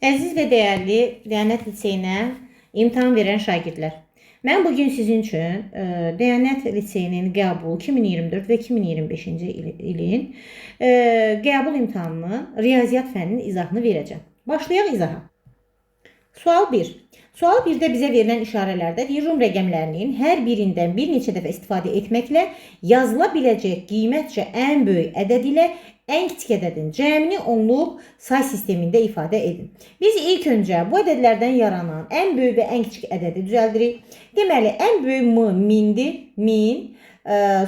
Əziz və dəyərli Diyanət Liseyinə imtahan verən şagirdlər, mən bugün sizin üçün Diyanət Liseyinin qəbul 2024 və 2025-ci ilin qəbul imtahanının riyaziyyat fənninin izahını verəcəm. Başlayaq izaha. Sual 1. Sual 1-də bizə verilən işarələrdə Rum rəqəmlərinin hər birindən bir neçə dəfə istifadə etməklə yazıla biləcək qiymətcə ən böyük ədəd ilə ən kiçik ədədin cəmini onluq say sistemində ifadə edin. Biz ilk öncə bu ədədlərdən yaranan ən böyük və ən kiçik ədədi düzəldirik. Deməli, ən böyük M 1000-dir, 1000,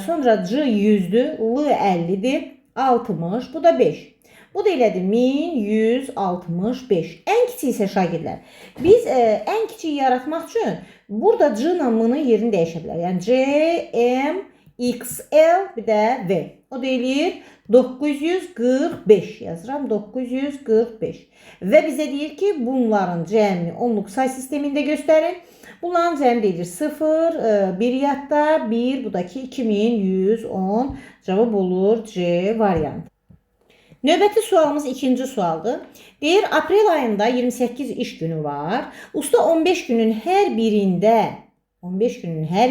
sonra C 100-dür, L 50-dir, 60, bu da 5. Bu da elədir 1165. Ən kiçik isə şagirdlər. Biz ən kiçiyi yaratmaq üçün burada C ilə M-nın yerini dəyişə bilər. Yəni C, M, XL, bir də V. O da eləyir 945 yazıram. 945. Və bizə deyir ki, bunların cəmini onluq say sistemində göstərin. Bunların cəmi deyilir 0, 1 yadda, 1, bu da ki 2110. Cavab olur C variantı. Növbəti sualımız ikinci sualdır. Deyir, aprel ayında 28 iş günü var. Usta 15 günün hər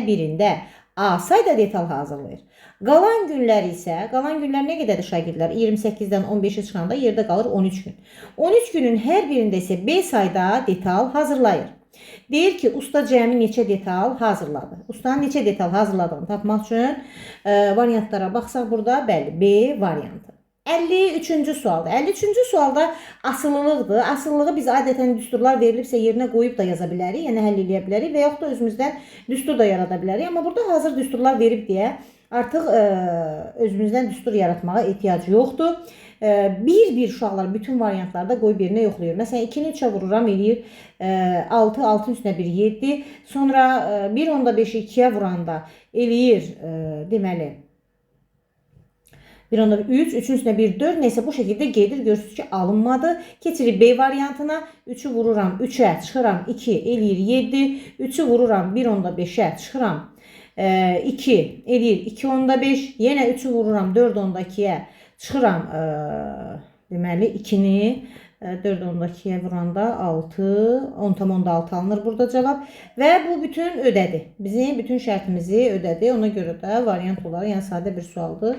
birində A sayda detal hazırlayır. Qalan günlər isə, qalan günlər nə qədərdir şagirdlər? 28-dən 15-ə çıxanda yerdə qalır 13 gün. 13 günün hər birində isə B sayda detal hazırlayır. Deyir ki, usta cəmi neçə detal hazırladı? Ustanın neçə detal hazırladığını tapmaq üçün variantlara baxsaq burada, bəli, B variantı. 53-cü sualda. 53-cü sualda asılılıqdır. Asılılığı biz adətən düsturlar verilibsə yerinə qoyub da yaza bilərik, yəni həll edə bilərik və yaxud da özümüzdən düstur da yarada bilərik. Amma burada hazır düsturlar verib deyə artıq özümüzdən düstur yaratmağa ehtiyac yoxdur. Bir uşaqlar bütün variantlarda qoyub yerinə yoxlayır. Məsələn, 2-ni 3-ə vururam, eləyir 6, 6-ın üstünə 1, 7. Sonra 1 onda 5-i 2-yə vuranda eləyir, deməli, 1 onda 3, 3-ün üstünə 1, 4. Neysə bu şəkildə gedir. Görürsünüz ki, alınmadı. Keçirik B variantına. 3-ü vururam 3-ə, çıxıram 2, eləyir 7. 3-ü vururam 1 onda 5-ə, çıxıram 2, eləyir 2 onda 5. Yenə 3-ü vururam 4 onda 2-yə, çıxıram deməli 2-ni 4 onda 2-yə vuranda 6, 10 tam onda 6 alınır burada cavab. Və bu bütün ödədi. Bizim bütün şərtimizi ödədi. Ona görə də variant olaraq, yəni sadə bir sualdır,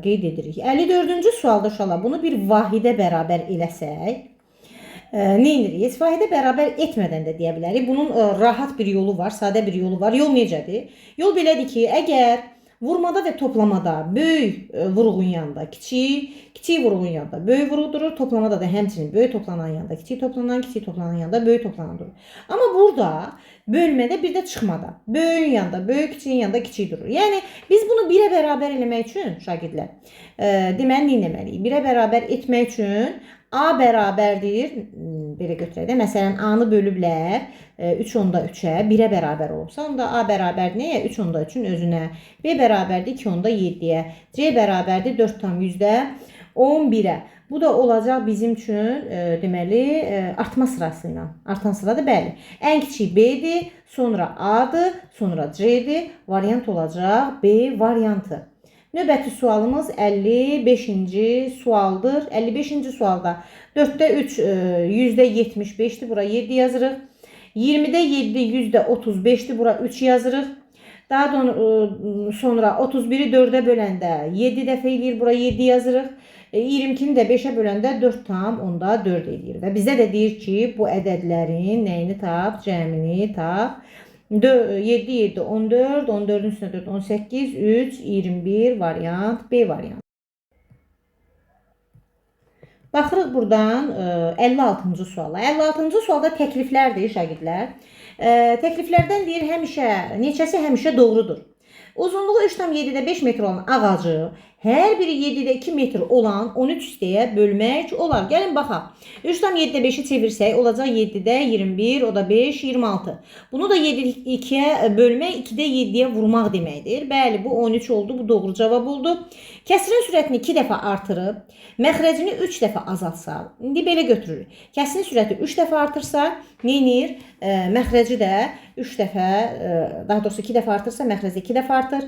qeyd edirik. 54-cü sualda uşaqlar, bunu bir vahidə bərabər eləsək, nə edirik? Vahidə bərabər etmədən də deyə bilərik. Bunun rahat bir yolu var, sadə bir yolu var. Yol necədir? Yol belədir ki, əgər vurmada və toplamada böyük vuruğun yanında kiçik vuruğun yanında böyük vuruq durur, toplamada da həmçinin böyük toplanan yanında kiçik toplanan yanında böyük toplanan durur. Amma burada bölmədə bir də çıxmada böyüyün yanında böyük, kiçiyin yanında kiçik durur. Yəni biz bunu 1-ə bərabər eləmək üçün şagirdlər, deməli nə etməliyik? 1-ə bərabər etmək üçün A bərabərdir, belə götürək də, məsələn, A-nı bölüblər 3 onda 3-ə, 1-ə bərabər olsa, onda A bərabərdir nəyə? 3 onda 3-ün özünə, B bərabərdir 2 onda 7-yə, C bərabərdir 4 tam 11-ə. Bu da olacaq bizim üçün, deməli, artma sırası ilə. Artan sıradır, bəli. Ən kiçik B-dir, sonra A-dır, sonra C-dir. Variant olacaq B variantı. Növbəti sualımız 55-ci sualdır. 55-ci sualda 4-də 3 %75'dir. Bura 7 yazırıq. 20-də 7 %35'dir. Bura 3 yazırıq. Daha sonra 31-i 4-ə böləndə 7 dəfə eləyir. Bura 7 yazırıq. 22-ni də 5-ə böləndə 4 tam onda 4 eləyir. Və bizə də deyir ki, bu ədədlərin nəyini tap? Cəmini tap. 7, 7, 14, 14'ün üstüne 4, 18, 3, 21 variant, B variant. Baxırıq buradan 56-cı suala. 56-cı sualda təkliflərdir şagirdlər. Təkliflərdən deyir, neçəsi həmişə doğrudur. Uzunluğu 3,7'də 5 metr olan ağacı hər biri 7'də 2 metr olan 13 hissəyə bölmək olar. Gəlin baxaq. 3,7'də 5'i çevirsək olacaq 7'də 21, o da 5, 26. Bunu da 2'yə bölmək 2'də 7'yə vurmaq deməkdir. Bəli, bu 13 oldu, bu doğru cavab oldu. Kəsirin sürətini 2 dəfə artırıb, məxrəcini 3 dəfə azaltsa, indi belə götürürük. Kəsirin sürəti 3 dəfə artırsa, neyinir? Məxrəci də 3 dəfə, daha doğrusu 2 dəfə artırsa, məxrəci 2 dəfə artır.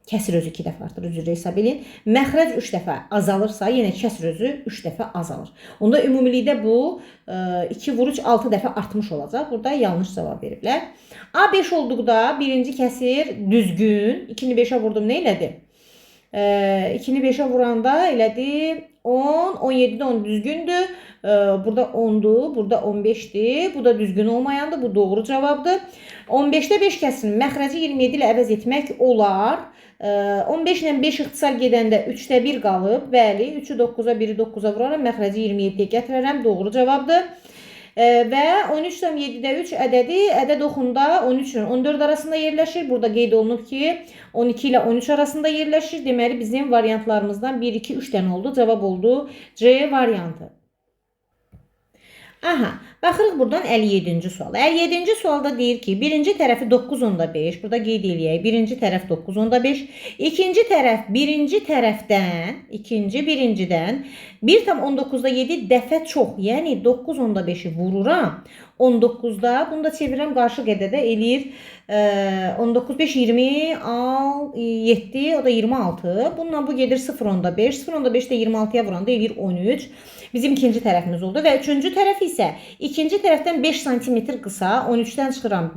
Kəsir özü 2 dəfə artır, üzrə hesab edin. Məxrəc 3 dəfə azalırsa, yenə kəsir özü 3 dəfə azalır. Onda ümumilikdə bu 2 vur 3 6 dəfə artmış olacaq. Burada yanlış cavab veriblər. A5 olduqda birinci kəsir düzgün. 2-ni 5-ə vurdum, nə elədi? 2-ni 5-ə vuranda elədi 10, 17-də 10 düzgündür. Burada 10'dur, burada 15'dir. Bu da düzgün olmayandır. Bu doğru cavabdır. 15'də 5 kəsin məxrəci 27 ilə əvəz etmək olar. 15 ilə 5 ixtisar gedəndə 3'də 1 qalıb. Bəli, 3'ü 9'a 1'i 9'a vuraram. Məxrəci 27'yə gətirərəm. Doğru cavabdır. Və 13,7'də 3 ədədi, ədəd oxunda 13 ilə 14 arasında yerləşir. Burada qeyd olunub ki, 12 ilə 13 arasında yerləşir. Deməli, bizim variantlarımızdan 1, 2, 3 dənə oldu. Cavab oldu C variantı. Aha, baxırıq buradan 57-ci sual. 57-ci sualda deyir ki, birinci tərəfi 9/5, burada qeyd eləyək. Birinci tərəf 9/5, ikinci tərəf birincidən 1,19,7 dəfə çox, yəni 9/5'i vururam. 19'da, bunu da çevirəm qarşı qədədə eləyir 19, 5, 27, o da 26. Bununla bu gedir 0,5. 0,5'də 26'ya vuranda eləyir 13. Bizim ikinci tərəfimiz oldu və üçüncü tərəf isə ikinci tərəfdən 5 cm qısa. 13'dən çıxıram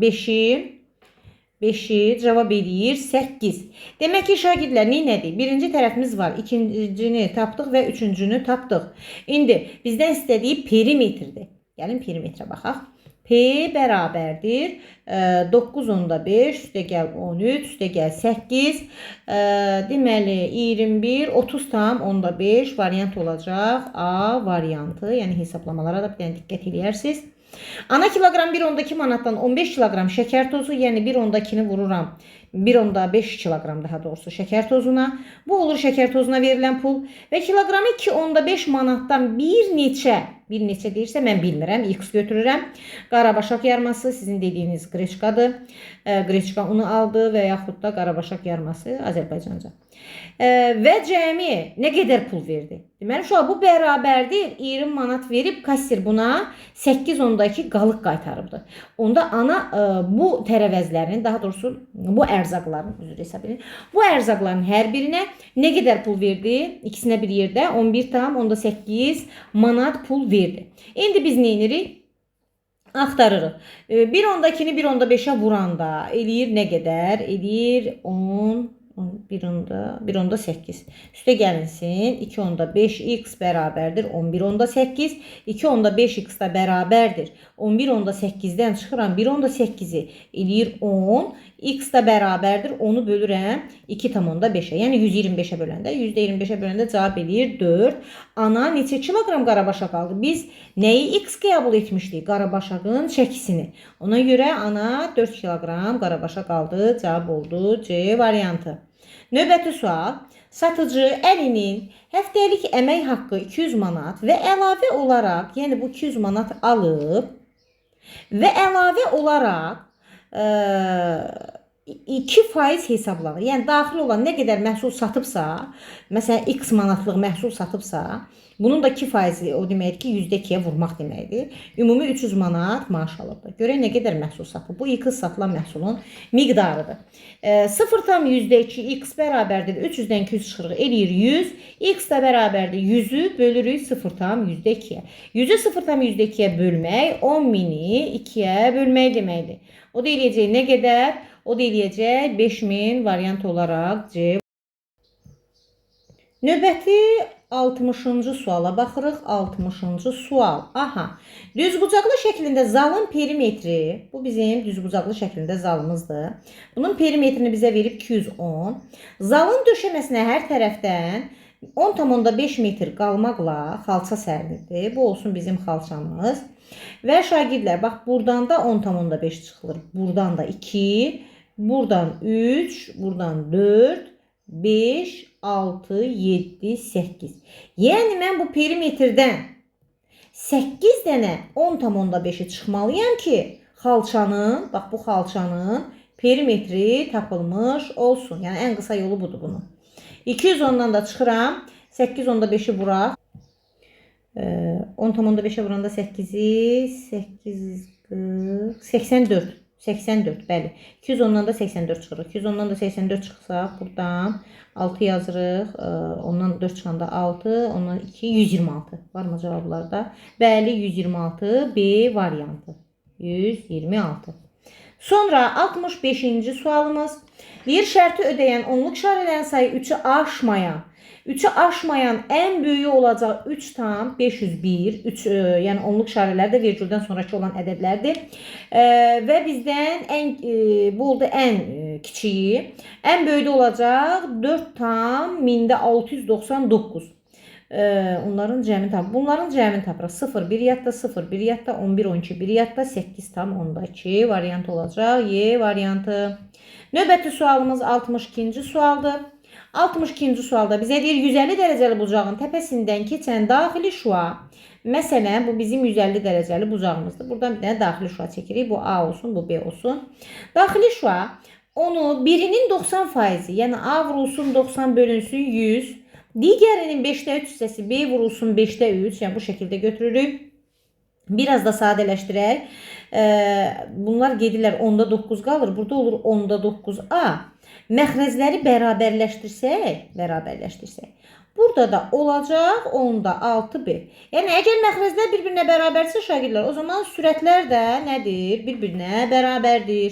5'i cavab eləyir 8. Demək ki, şagirdlər nədir? Birinci tərəfimiz var. İkincini tapdıq və üçüncünü tapdıq. İndi bizdən istədiyi perimetrdir. Gəlin perimetrə baxaq. P bərabərdir 9/5, üstə gəl 13, üstə gəl 8, deməli 21, 30,5 variant olacaq. A variantı, yəni hesablamalara da bir dənə diqqət edərsiniz. Ana kiloqram 1,2 manatdan 15 kiloqram şəkər tozu, yəni 1,2'ni vururam 1,5 kiloqram daha doğrusu şəkər tozuna. Bu olur şəkər tozuna verilən pul. Və kiloqramı 2,5 manatdan bir neçə deyirsə mən bilmirəm, x götürürəm. Qarabaşaq yarması sizin dediyiniz qreçkadır. Qreçka unu aldı və yaxud da qarabaşaq yarması Azərbaycanca. Və cəmi nə qədər pul verdi? Deməli, şu an bu bərabərdir. 20 manat verib kassir buna 8/2 qalıq qaytarıbdır. Onda ana bu tərəvəzlərin, daha doğrusu bu ərzaqların, üzr hesab edin. Bu ərzaqların hər birinə nə qədər pul verdi? İkisinə bir yerdə 11,8 manat pul verdi. İndi biz nə edirik? Axtarırıq. 1,2'ni 1,5'ə vuranda eləyir nə qədər? Eləyir 10, 1,8. Üstə gəlinsin. 2,5x bərabərdir 11,8. 2,5x da bərabərdir 11,8'dən çıxıram 1,8'i eləyir 10. X da bərabərdir 10'u bölürəm 2,5'ə. Yəni 125'ə böləndə, %25'ə böləndə cavab eləyir 4. Ana neçə kiloqram qarabaşaq aldı? Biz nəyi x qəbul etmişdik? Qarabaşağın çəkisini. Ona görə ana 4 kiloqram qarabaşaq aldı. Cavab oldu C variantı. Növbəti sual. Satıcı əlinin həftəlik əmək haqqı 200 manat və əlavə olaraq, yəni bu 200 manat alıb və əlavə olaraq 2% hesablanır. Yəni daxil olan nə qədər məhsul satıbsa, məsələn x manatlıq məhsul satıbsa, bunun da 2%, o deməkdir ki, %2'yə vurmaq deməkdir. Ümumi 300 manat maaş alıbdır. Görək nə qədər məhsul satıb. Bu x satılan məhsulun miqdarıdır. 0,2 x bərabərdir 300'dən 200 çıxırıq eləyir 100. X da bərabərdir 100'ü bölürük 0,2'yə. 100'ü 0,2'yə bölmək 10.000'i 2'yə bölmək deməkdir. O da eləyəcək nə qədər? O da eləyəcək 5000 variant olaraq C. Növbəti 60-cı suala baxırıq. 60-cı sual. Aha. Düzbucaqlı şəklində zalın perimetri, bu bizim düzbucaqlı şəklində zalımızdır. Bunun perimetrini bizə verib 210. Zalın döşəməsinə hər tərəfdən 10,5 metr qalmaqla xalça sərilir. Bu olsun bizim xalçamız. Və şagirdlər, bax buradan da 10,5 çıxılır. Buradan da 2, buradan 3, buradan 4, 5, 6, 7, 8. Yəni mən bu perimetrdən 8 dənə 10,5'i çıxmalıyam ki, xalçanın, bax bu xalçanın perimetri tapılmış olsun. Yəni ən qısa yolu budur bunun. 210'dan da çıxıram. 8,5'i vuraq. 10,5'e vuranda 8'i 8, 84. 84, bəli. 210-dan da 84 çıxırıq. 210-dan da 84 çıxsaq, buradan 6 yazırıq. Ondan 4 çıxanda 6, ondan 2, 126. Var mı cavablarda? Bəli, 126 B variantı. 126. Sonra 65-ci sualımız. Bir şərti ödəyən onluq şarələrin sayı 3'ü aşmayan, 3'ü aşmayan en büyüğü olacaq 3 tam 501. 3 yəni onluq şarələr də vergüldən sonraki olan ədədlərdir. Və bizdən bu oldu ən kiçiyi. Ən böyüyü olacaq 4 tam 1699. Onların cəmini tapırıq. Bunların cəmini tapırıq. 0, 1 yadda, 0, 1 yadda, 11, 12, 1 yadda, 8 tam 10'da variant olacaq. Y variantı. Növbəti sualımız 62-ci sualdır. 62-ci sualda bizə deyir 150 dərəcəli bucağın təpəsindən keçən daxili şua. Məsələn, bu bizim 150 dərəcəli bucağımızdır. Buradan bir dənə daxili şua çəkirik. Bu A olsun, bu B olsun. Daxili şua onu birinin 90%, yəni A vurulsun 90 bölünsün 100. Digərinin 5'də 3 hissəsi B vurulsun 5'də 3. Yəni bu şəkildə götürürük. Biraz da sadələşdirək. Bunlar gedirlər 10'da 9 qalır. Burada olur 10'da 9A. Məxrəcləri bərabərləşdirsək, burada da olacaq 10'da 6B. Yəni əgər məxrəclər bir-birinə bərabərsə şagirdlər, o zaman sürətlər də nədir? Bir-birinə bərabərdir.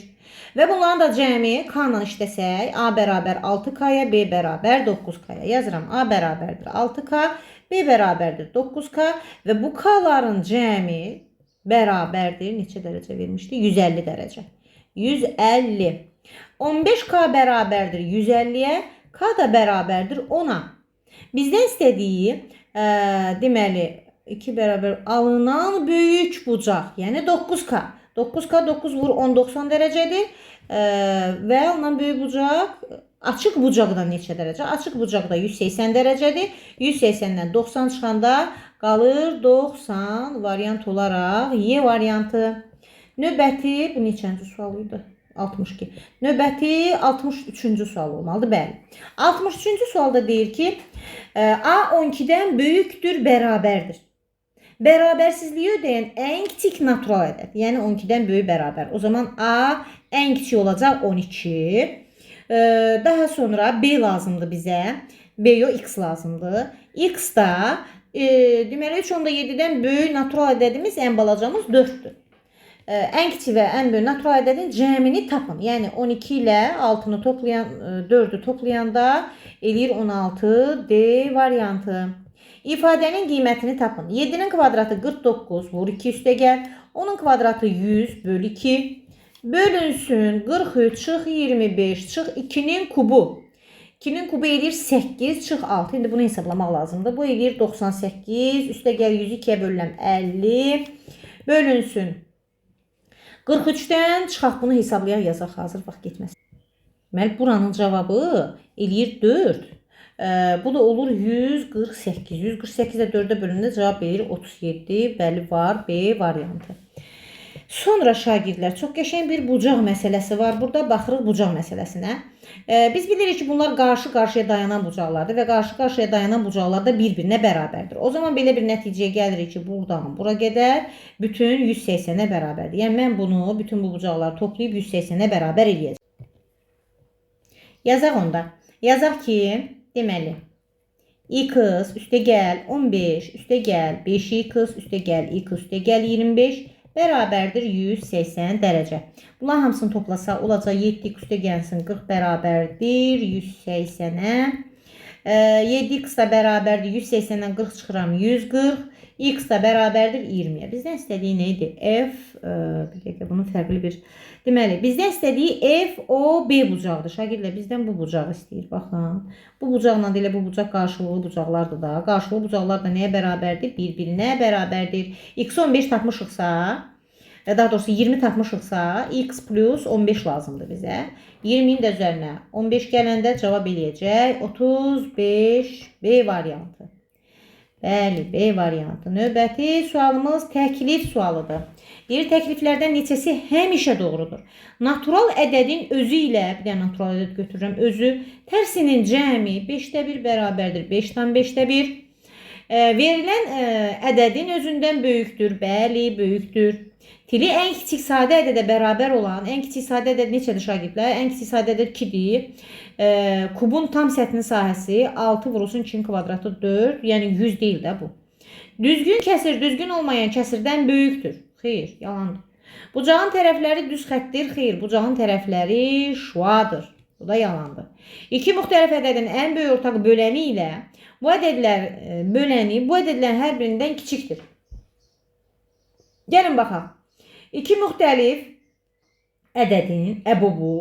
Və bunların da cəmi K-la işləsək, A bərabər 6K-ya, B bərabər 9K-ya. Yazıram, A bərabərdir 6K, B bərabərdir 9K və bu K-ların cəmi bərabərdir. Neçə dərəcə vermişdi? 150 dərəcə. 150. 15K bərabərdir 150'yə, K da bərabərdir 10'a. Bizdən istədiyi, deməli, 2 bərabər alınan böyük bucaq, yəni 9K. 9K 9 vur 10, 90 dərəcədir və alınan böyük bucaq, açıq bucaqdan neçə dərəcə? Açıq bucaqda 180 dərəcədir. 180'dən 90 çıxanda qalır 90 variant olaraq Y variantı. Növbəti, bu neçənci sual idi? 62. Növbəti 63-cü sual olmalıdır. Bəli. 63-cü sualda deyir ki, A 12'dən böyükdür, bərabərdir. Bərabərsizliyi ödəyən ən kiçik natural ədəd. Yəni 12'dən böyük bərabər. O zaman A ən kiçik olacaq 12. Daha sonra B lazımdır bizə. B yox, X lazımdır. X da deməli 3/7'dən böyük natural ədədimiz ən balacamız 4'dür. Ən kiçik və ən böyük natural ədədin cəmini tapın. Yəni 12 ilə 6'nı toplayan, 4'ü toplayanda eləyir 16 D variantı. İfadənin qiymətini tapın. 7'nin kvadratı 49 vur 2 üstə gəl. 10'un kvadratı 100 bölü 2. Bölünsün 43 çıx 25 çıx 2'nin kubu. 2'nin kubu eləyir 8 çıx 6. İndi bunu hesablamaq lazımdır. Bu eləyir 98 üstə gəl 102'yə bölünəm 50. Bölünsün 43'dən çıxaq, bunu hesablayaq, yazaq, hazır vaxt getməsin. Deməli, buranın cavabı eləyir 4. Bu da olur 148. 148'də 4'ə bölündə cavab verir 37. Bəli, var B variantı. Sonra şagirdlər, çox qəşəng bir bucaq məsələsi var. Burada baxırıq bucaq məsələsinə. Biz bilirik ki, bunlar qarşı-qarşıya dayanan bucaqlardır və qarşı-qarşıya dayanan bucaqlar da bir-birinə bərabərdir. O zaman belə bir nəticəyə gəlirik ki, buradan bura qədər bütün 180'ə bərabərdir. Yəni mən bunu, bütün bu bucaqları toplayıb 180'ə bərabər eləyəcəm. Yazaq onda. Yazaq ki, deməli, x üstə gəl 15 üstə gəl 5x üstə gəl x üstə gəl 25 bərabərdir 180 dərəcə. Bunlar hamısını toplasaq olacaq 7x üstə gəlsin 40 bərabərdir 180'ə. 7x da bərabərdir 180'dən 40 çıxıram 140. X da bərabərdir 20'yə. Bizdən istədiyi neydi? F, bir dəqiqə bunun fərqli bir. Deməli, bizdən istədiyi F, O, B bucaqdır. Şagirdlər bizdən bu bucağı istəyir. Baxın. Bu bucaqla elə bu bucaq qarşılıqlı bucaqlardır da. Qarşılıqlı bucaqlar da nəyə bərabərdir? Bir-birinə bərabərdir. X 15 tapmışıqsa, daha doğrusu 20 tapmışıqsa, X plus 15 lazımdır bizə. 20'nin də üzərinə 15 gələndə cavab eləyəcək 35 B variantı. Bəli, B variantı. Növbəti sualımız təklif sualıdır. Deyir, təkliflərdən neçəsi həmişə doğrudur. Natural ədədin özü ilə, bir dənə natural ədəd götürürəm, özü, tərsinin cəmi 5'də 1 bərabərdir 5 tam 5'də 1. Verilən ədədin özündən böyükdür. Bəli, böyükdür. Tili ən kiçik sadə ədədə bərabər olan, ən kiçik sadə ədəd neçədir şagirdlər? Ən kiçik sadə ədəd 2-dir. Kubun tam səthinin sahəsi 6 vurulsun 2-nin kvadratı 4. Yəni 100 deyil də bu. Düzgün kəsir, düzgün olmayan kəsirdən böyükdür. Xeyr, yalandır. Bucağın tərəfləri düz xətdir. Xeyr, bucağın tərəfləri şuadır. Bu da yalandır. İki müxtəlif ədədin ən böyük ortaq böləni ilə bu ədədlər böləni bu ədədlərin hər birindən kiçikdir. Gəlin baxaq. İki müxtəlif ədədin əbubu,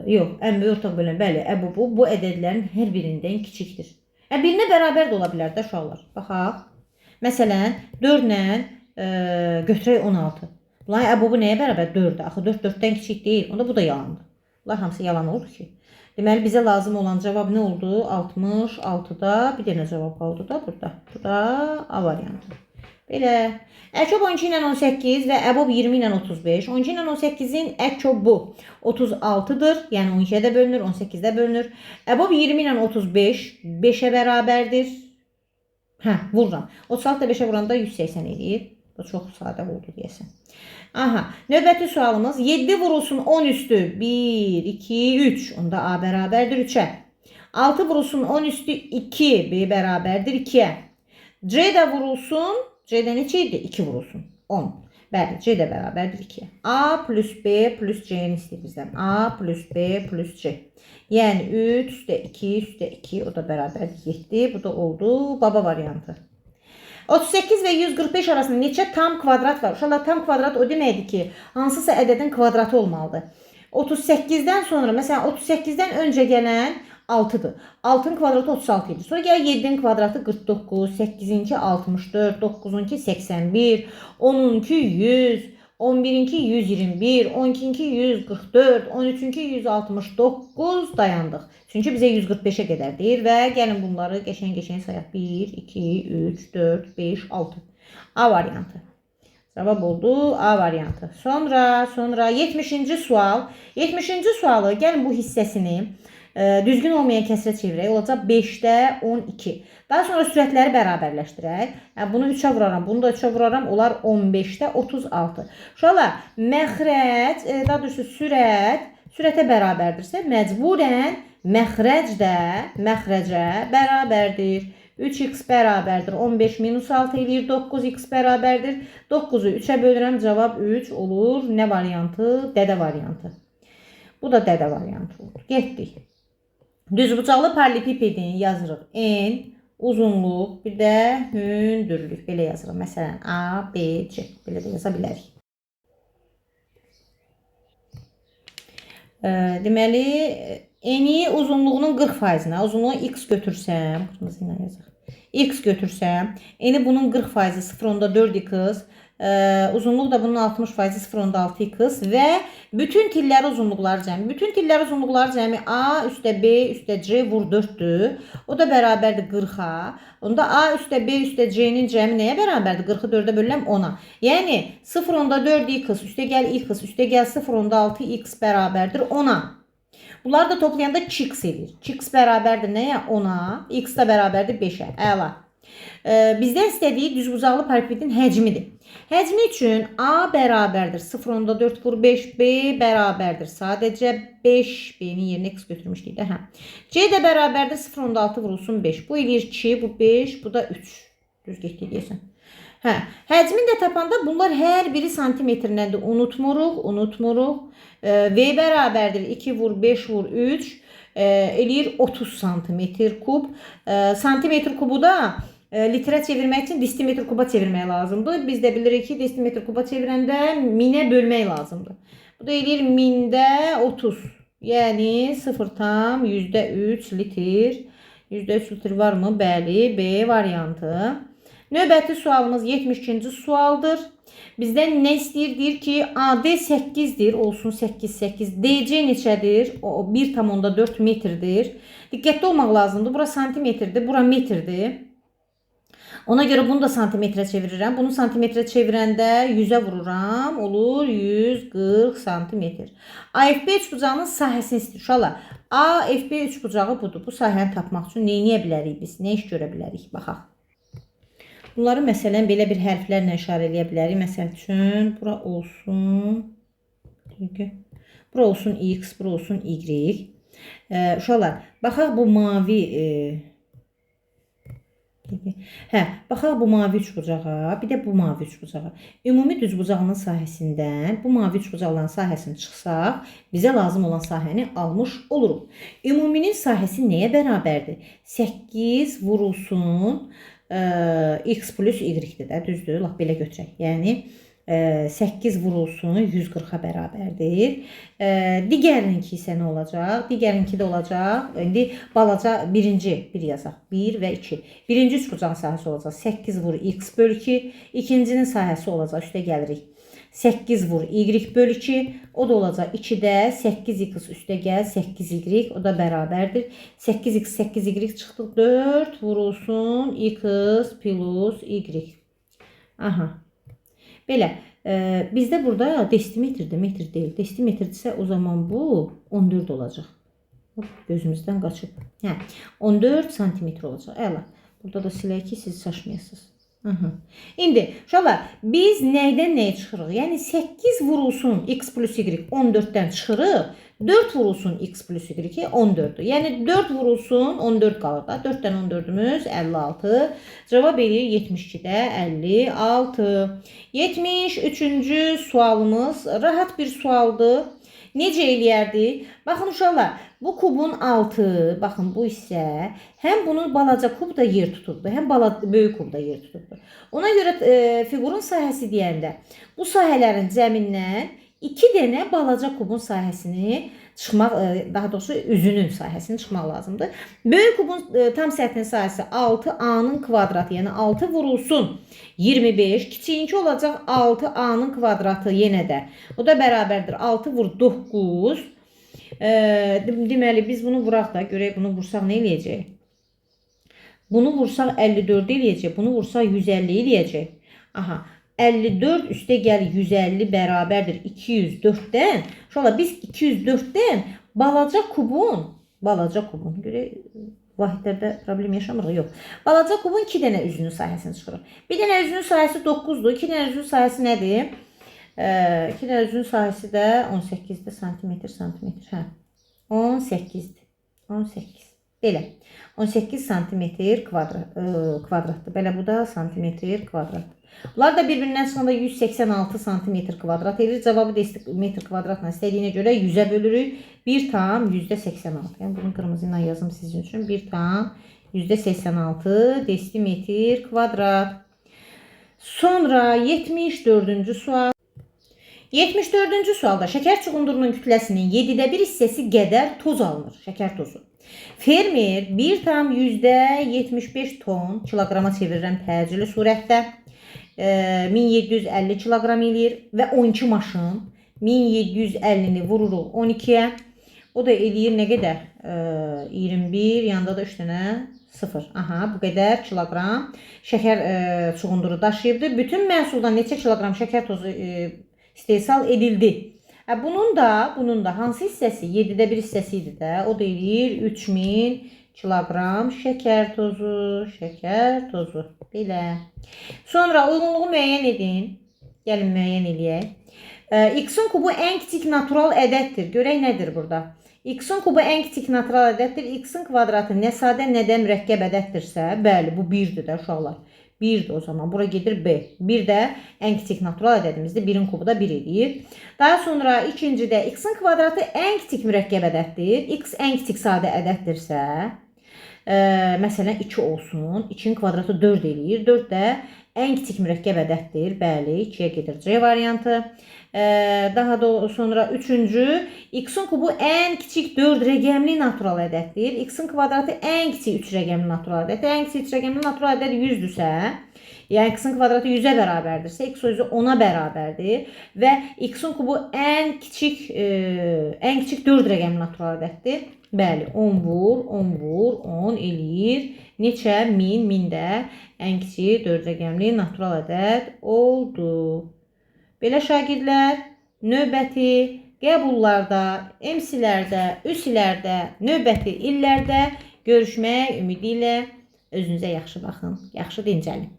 yox, ən böyük ortaq böləni, bəli, əbubu bu ədədlərin hər birindən kiçikdir. Birinə bərabər də ola bilər də uşaqlar. Baxaq. Məsələn, 4 ilə götürək 16. Bunların əbubu nəyə bərabər? 4-də. Axı 4 4-dən kiçik deyil. Onda bu da yalandır. Bunlar hamısı yalan olur ki. Deməli, bizə lazım olan cavab nə oldu? 66-da bir dənə cavab qaldı da burada. Bu da A variantı. Belə. Əkyob 12 ilə 18 və əbob 20 ilə 35. 12 ilə 18-in əkyobu 36-dır. Yəni 12-yə də bölünür, 18-də bölünür. Əbob 20 ilə 35 5-ə bərabərdir. Vururam. 36 da 5-ə vuranda 180 eləyir. Bu çox sadə oldu deyəsən. Aha, növbəti sualımız 7 vurulsun 10 üstü 1, 2, 3. Onda A bərabərdir 3-ə. 6 vurulsun 10 üstü 2, B bərabərdir 2-yə. C də vurulsun, C də neçə idi? 2 vurulsun 10. Bəli, C də bərabərdir 2-yə. A plus B plus C-ni istəyir bizdən. A plus B plus C. Yəni 3 üstə 2 üstə 2, o da bərabərdir 7. Bu da oldu baba variantı. 38 və 145 arasında neçə tam kvadrat var? Uşaqlar, tam kvadrat o deməkdir ki, hansısa ədədin kvadratı olmalıdır. 38-dən sonra, məsələn, 38-dən öncə gələn 6-dır. 6-nın kvadratı 36 idi. Sonra gəlir 7-nin kvadratı 49, 8-inki 64, 9-unki 81, 10-unki 100, 11-inki 121, 12-inki 144, 13-inki 169 dayandıq. Çünki bizə 145-ə qədər deyir və gəlin bunları qəşəng-qəşəng sayaq. 1, 2, 3, 4, 5, 6. A variantı. Cavab oldu A variantı. Sonra 70-ci sual. 70-ci sualı gəlin bu hissəsini düzgün olmayan kəsrə çevirək. Olacaq 5-də 12. Daha sonra sürətləri bərabərləşdirək. Bunu 3-ə vuraram, bunu da 3-ə vuraram. Olar 15-də 36. Uşaqlar, məxrəc, daha doğrusu sürətə bərabərdirsə, məcburən məxrəc də məxrəcə bərabərdir. 3x bərabərdir. 15 minus 6 eləyir. 9x bərabərdir. 9-u 3-ə bölürəm. Cavab 3 olur. Nə variantı? Dədə variantı. Bu da dədə variantı olur. Getdik. Düzbucaqlı paralelipipedin yazırıq. N, uzunluq, bir də hündürlük. Belə yazırıq. Məsələn, A, B, C. Belə də yaza bilərik. Deməli, N-i uzunluğunun 40%-nə, uzunluğu x götürsəm, qırmızı ilə yazıq. X götürsəm, N-i bunun 40%, 0.4x, uzunluq da bunun 60%, 0.6x və bütün tilləri uzunluqları cəmi. Bütün tilləri uzunluqları cəmi A üstə B üstə C vur 4-dür. O da bərabərdir 40-a. Onda A üstə B üstə C-nin cəmi nəyə bərabərdir? 40-ı 4-ə bölürəm 10-a. Yəni 0.4x üstə gəl x üstə gəl 0.6x bərabərdir 10-a. Bunları da toplayanda 2x edir. 2x bərabərdir nəyə? 10-a. X da bərabərdir 5-ə. Əla. Bizdən istədiyi düzbucaqlı paralelipipedin həcmidir. Həcmi üçün A bərabərdir 0.4 vur 5, B bərabərdir sadəcə 5, B-nin yerinə x götürmüşdük də. C də bərabərdir 0.6 vurulsun 5. Bu eləyir 2, bu 5, bu da 3. Düz getdik deyəsən. Həcmin də tapanda bunlar hər biri santimetrindəndir. Unutmuruq. V bərabərdir 2 vur 5 vur 3. Eləyir 30 santimetr kub. Santimetr kubu da litrə çevirmək üçün desimetr kuba çevirmək lazımdır. Biz də bilirik ki, desimetr kuba çevirəndə minə bölmək lazımdır. Bu da eləyir 1000-də 30. Yəni 0,3 litr. %3 litr varmı? Bəli, B variantı. Növbəti sualımız 72-ci sualdır. Bizdən nə istəyir? Deyir ki, AD 8-dir, olsun 8. DC neçədir? O 1,4 metrdir. Diqqətli olmaq lazımdır. Bura santimetrdir, bura metrdir. Ona görə bunu da santimetrə çevirirəm. Bunu santimetrə çevirəndə 100-ə vururam. Olur 140 santimetr. AFB üçbucağının sahəsini istəyir. Uşaqlar, AFB üçbucağı budur. Bu sahəni tapmaq üçün nə edə bilərik biz? Nə iş görə bilərik? Baxaq. Bunları məsələn belə bir hərflərlə işarə edə bilərik. Məsəl üçün bura olsun. Bura olsun x, bura olsun y. Uşaqlar, baxaq bu mavi baxaq bu mavi üçbucağa, bir də bu mavi üçbucağa. Ümumi düzbucağının sahəsindən bu mavi üçbucaqların sahəsini çıxsaq, bizə lazım olan sahəni almış oluruq. Ümuminin sahəsi nəyə bərabərdir? 8 vurulsun x plus y-dir də, düzdür? Laf belə götürək. Yəni 8 vurulsun 140-a bərabərdir. Digərinki isə nə olacaq? Digərinki də olacaq. İndi balaca birinci bir yazaq. 1 və 2. Birinci üçbucağın sahəsi olacaq 8 vur x bölü 2. İkincinin sahəsi olacaq, üstə gəlirik. 8 vur y bölü 2. O da olacaq 2-də 8x üstə gəl 8y. O da bərabərdir. 8x 8y çıxdıq. 4 vurulsun x plus y. Aha. Belə, bizdə burada desimetrdir, metr deyil. Desimetrdirsə o zaman bu 14 olacaq. Gözümüzdən qaçıb. 14 santimetr olacaq. Əla. Burada da silək ki, siz şaşmayasınız. İndi, uşaqlar, biz nəydən nəyə çıxırıq? Yəni 8 vurulsun x plus y 14-dən çıxırıq. 4 vurulsun x plus y 14-dür. Yəni 4 vurulsun 14 qalır da. 4-dən 14-ümüz 56. Cavab eləyir 72-də 56. 73-cü sualımız rahat bir sualdır. Necə eləyərdik? Baxın uşaqlar, bu kubun altı, baxın bu isə həm bunun balaca kub da yer tutubdur, həm böyük kub da yer tutubdur. Ona görə fiqurun sahəsi deyəndə bu sahələrin cəmindən 2 dənə balaca kubun sahəsini çıxmaq, daha doğrusu üzünün sahəsini çıxmaq lazımdır. Böyük kubun tam səthinin sahəsi 6a-nın kvadratı, yəni 6 vurulsun 25, kiçiyinki olacaq 6a-nın kvadratı yenə də. O da bərabərdir 6 vur 9. Deməli biz bunu vuraq da, görək bunu vursaq nə eləyəcək? Bunu vursaq 54 eləyəcək, bunu vursaq 150 eləyəcək. Aha. 54 üstə gəl 150 bərabərdir 204-dən. Şöyle biz 204-dən balaca kubun görək vahidlərdə problem yaşamırıq, yox. Balaca kubun 2 dənə üzünün sahəsini çıxırıq. Bir dənə üzünün sahəsi 9-dur. 2 dənə üzünün sahəsi nədir? 2 dənə üzünün sahəsi də 18-dir, santimetr. 18-dir. 18. Belə. 18 santimetr kvadratdır. Belə bu da santimetr kvadratdır. Bunlar da bir-birindən çıxanda 186 santimetr kvadrat edir. Cavabı metr kvadratla istədiyinə görə 100-ə bölürük. 1 tam %86. Yəni bunu qırmızı ilə yazım sizin üçün. 1 tam %86 desimetr kvadrat. Sonra 74-cü sual. 74-cü sualda şəkər çuğundurunun kütləsinin 7-də 1 hissəsi qədər toz alınır. Şəkər tozu. Fermer 1 tam %75 ton kiloqrama çevirirəm təcili surətdə. 1750 kiloqram eləyir və 12 maşın 1750-ni vururuq 12-yə. O da eləyir nə qədər? 21, yanında da 3 dənə 0. Aha, bu qədər kiloqram şəkər çuğunduru daşıyıbdır. Bütün məhsuldan neçə kiloqram şəkər tozu istehsal edildi? Bunun da hansı hissəsi? 7-də 1 hissəsi idi də. O da eləyir 3000 kiloqram şəkər tozu. Belə. Sonra uyğunluğu müəyyən edin. Gəlin müəyyən eləyək. X-in kubu ən kiçik natural ədəddir. Görək nədir burada? X-in kubu ən kiçik natural ədəddir. X-in kvadratı nə sadə, nə də mürəkkəb ədəddirsə, bəli, bu 1-dir də uşaqlar. 1-dir o zaman. Bura gedir B. 1 də ən kiçik natural ədədimizdir. 1-in kubu da 1 edir. Daha sonra ikincidə X-in kvadratı ən kiçik mürəkkəb ədəddir. X ən kiçik sadə ədəddirsə, məsələn 2 olsun. 2-in kvadratı 4 eləyir. 4 də ən kiçik mürəkkəb ədəddir. Bəli, 2-yə gedir C variantı. Daha da sonra üçüncü, X-in kubu ən kiçik 4 rəqəmli natural ədəddir. X-in kvadratı ən kiçik 3 rəqəmli natural ədəddir. Ən kiçik 3 rəqəmli natural ədəd 100-dürsə, yəni X-in kvadratı 100-ə bərabərdirsə, X özü 10-a bərabərdir və X-in kubu ən kiçik 4 rəqəmli natural ədəddir. Bəli, 10 vur, 10 eləyir. Neçə? 1000, 1000 də ən kiçik 4 rəqəmli natural ədəd oldu. Belə şagirdlər, növbəti qəbullarda, MC-lərdə, ÜSİ-lərdə, növbəti illərdə görüşmək ümidi ilə özünüzə yaxşı baxın, yaxşı dincəlin.